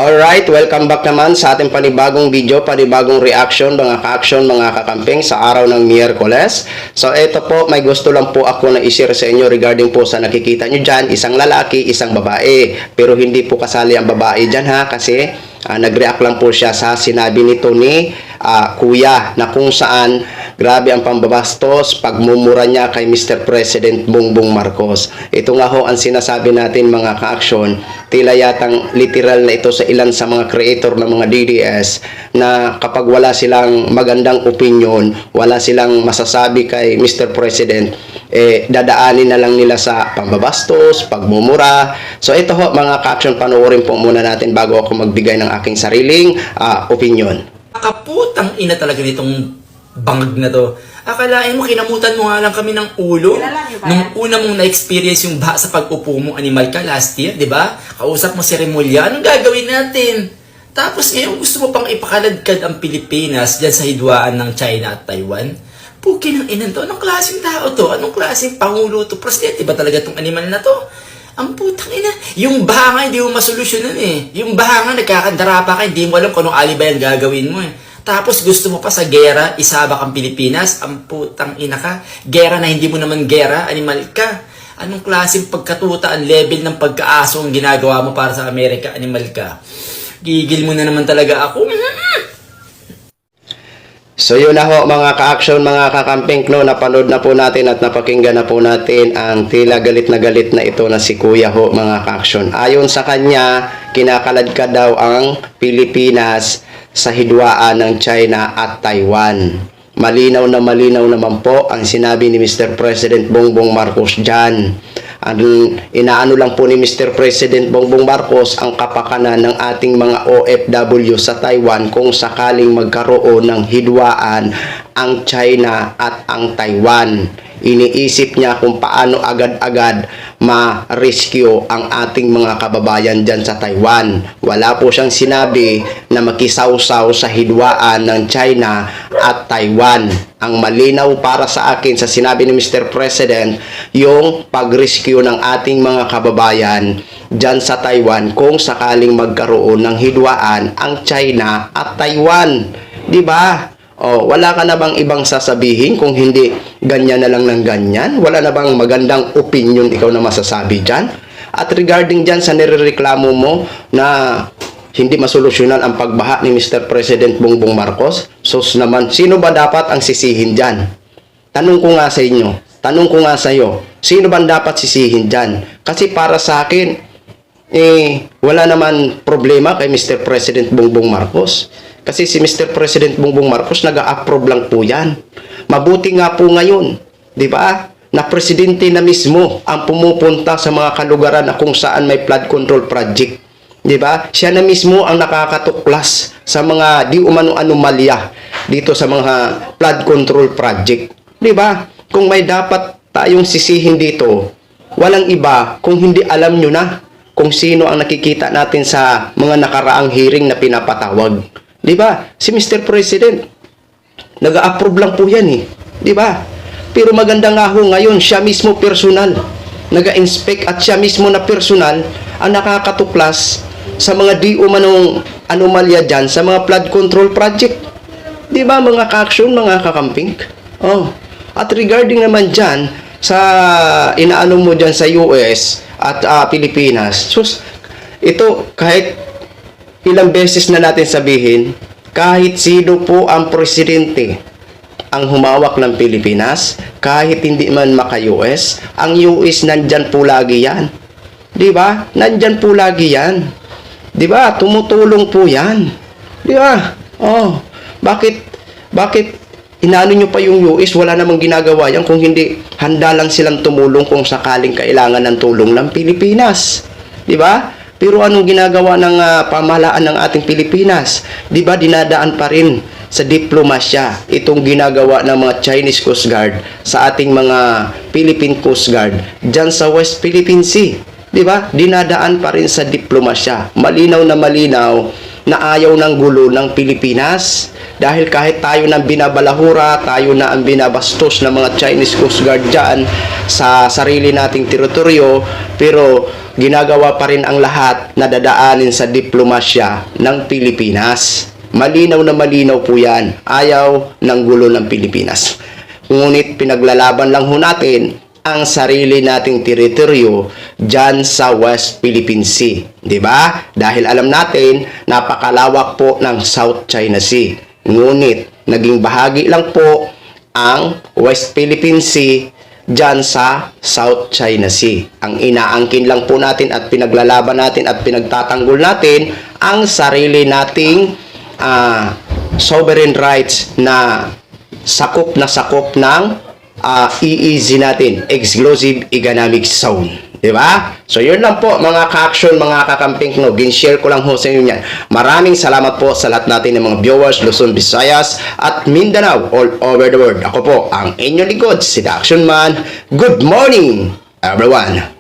Alright, welcome back naman sa ating panibagong video, panibagong reaction, mga ka-action, mga kakamping sa araw ng Miyerkules. So ito po, may gusto lang po ako na i-share sa inyo regarding po sa nakikita nyo dyan, isang lalaki, isang babae. Pero hindi po kasali ang babae dyan ha, kasi nag-react lang po siya sa sinabi nito ni Kuya na kung saan grabe ang pambabastos, pagmumura niya kay Mr. President Bongbong Marcos. Ito nga ho ang sinasabi natin mga ka-action, tila yatang literal na ito sa ilan sa mga creator ng mga DDS na kapag wala silang magandang opinion, wala silang masasabi kay Mr. President, dadaanin na lang nila sa pambabastos, pagmumura. So ito ho mga ka-action, panoorin po muna natin bago ako magbigay ng aking sariling opinion. Kaputang ina talaga nitong bangag na to. Akalain mo, kinamutan mo nga lang kami ng ulo. Nung una mong na-experience yung baha sa pag-upo mo, animal ka last year, di ba? Kausap mo si Remulla, anong gagawin natin? Tapos ngayon gusto mo pang ipakaladkad ang Pilipinas dyan sa hidwaan ng China at Taiwan? Puki ng inan to. Anong klaseng tao to? Anong klaseng pangulo to? Presidente ba talaga tong animal na to? Ang putang ina. Yung baha nga, hindi mo masolusyonan eh. Yung baha nga, nagkakandara pa ka, hindi mo alam kung anong alibay ang gagawin mo eh. Tapos gusto mo pa sa gera, isabak ang Pilipinas, ang putang ina ka. Gera na hindi mo naman gera, animal ka. Anong klaseng pagkatuta, ang level ng pagkaaso ang ginagawa mo para sa Amerika, animal ka. Gigil mo na naman talaga ako. So yun na ho mga ka-action, mga kakamping, no, napanood na po natin at napakinggan na po natin ang tila galit na ito na si Kuya ho mga ka-action. Ayon sa kanya, kinakaladkad daw ang Pilipinas sa hidwaan ng China at Taiwan. Malinaw naman po ang sinabi ni Mr. President Bongbong Marcos dyan. Inaano lang po ni Mr. President Bongbong Marcos ang kapakanan ng ating mga OFW sa Taiwan kung sakaling magkaroon ng hidwaan ang China at ang Taiwan. Iniisip niya kung paano agad-agad ma-rescue ang ating mga kababayan dyan sa Taiwan. Wala po siyang sinabi na makisawsaw sa hidwaan ng China at Taiwan. Ang malinaw para sa akin sa sinabi ni Mr. President, yung pag-rescue ng ating mga kababayan dyan sa Taiwan kung sakaling magkaroon ng hidwaan ang China at Taiwan. Diba? Wala ka na bang ibang sasabihin kung hindi ganyan na lang ng ganyan? Wala na bang magandang opinion ikaw na masasabi dyan? At regarding dyan sa nirereklamo mo na hindi masolusyonan ang pagbaha ni Mr. President Bongbong Marcos, sus naman, sino ba dapat ang sisihin dyan? Tanong ko nga sa inyo, tanong ko nga sa iyo, sino ba dapat sisihin dyan? Kasi para sa akin, wala naman problema kay Mr. President Bongbong Marcos. Kasi si Mr. President Bongbong Marcos nag-a-approve lang po yan. Mabuti nga po ngayon, di ba? Na presidente na mismo ang pumupunta sa mga kalugaran na kung saan may flood control project. Di ba? Siya na mismo ang nakakatuklas sa mga di umanong anomalya dito sa mga flood control project. Di ba? Kung may dapat tayong sisihin dito, walang iba kung hindi alam nyo na kung sino ang nakikita natin sa mga nakaraang hearing na pinapatawag. Di ba? Si Mr. President, nag-a-approve lang po yan eh. Di ba? Pero maganda nga ho ngayon, siya mismo personal, nag-a-inspect at siya mismo na personal ang nakakatuklas sa mga di umanong anomalya dyan sa mga flood control project. Di ba mga ka-action, mga kakamping? At regarding naman dyan, sa inaano mo dyan sa US at Pilipinas, sus, ito kahit ilang beses na natin sabihin, kahit sino po ang presidente ang humawak ng Pilipinas, kahit hindi man maka-US, ang US nandyan po lagi yan. Di ba? Nandyan po lagi yan. Di ba? Tumutulong po yan. Di ba? Bakit inaano nyo pa yung US, wala namang ginagawa yan kung hindi handa lang silang tumulong kung sakaling kailangan ng tulong ng Pilipinas. Di ba? Pero anong ginagawa ng pamahalaan ng ating Pilipinas? Di ba dinadaan pa rin sa diplomasya itong ginagawa ng mga Chinese Coast Guard sa ating mga Philippine Coast Guard dyan sa West Philippine Sea? Di ba? Dinadaan pa rin sa diplomasya. Malinaw na ayaw ng gulo ng Pilipinas. Dahil kahit tayo na binabalahura, tayo na ang binabastos ng mga Chinese Coast Guard dyan sa sarili nating teritoryo, pero ginagawa pa rin ang lahat na dadaanin sa diplomasya ng Pilipinas. Malinaw na malinaw po yan. Ayaw ng gulo ng Pilipinas. Ngunit pinaglalaban lang ho natin ang sarili nating teritoryo dyan sa West Philippine Sea. Diba? Dahil alam natin, napakalawak po ng South China Sea. Ngunit, naging bahagi lang po ang West Philippine Sea dyan sa South China Sea. Ang inaangkin lang po natin at pinaglalaban natin at pinagtatanggol natin ang sarili nating sovereign rights na sakop ng EEZ natin, Exclusive Economic Zone. Diba? So, yun lang po mga ka-action, mga kakamping no. Gin-share ko lang ho sa inyo yan. Maraming salamat po sa lahat natin ng mga viewers, Luzon, Visayas, at Mindanao all over the world. Ako po ang inyong lingkod, si The Action Man. Good morning, everyone!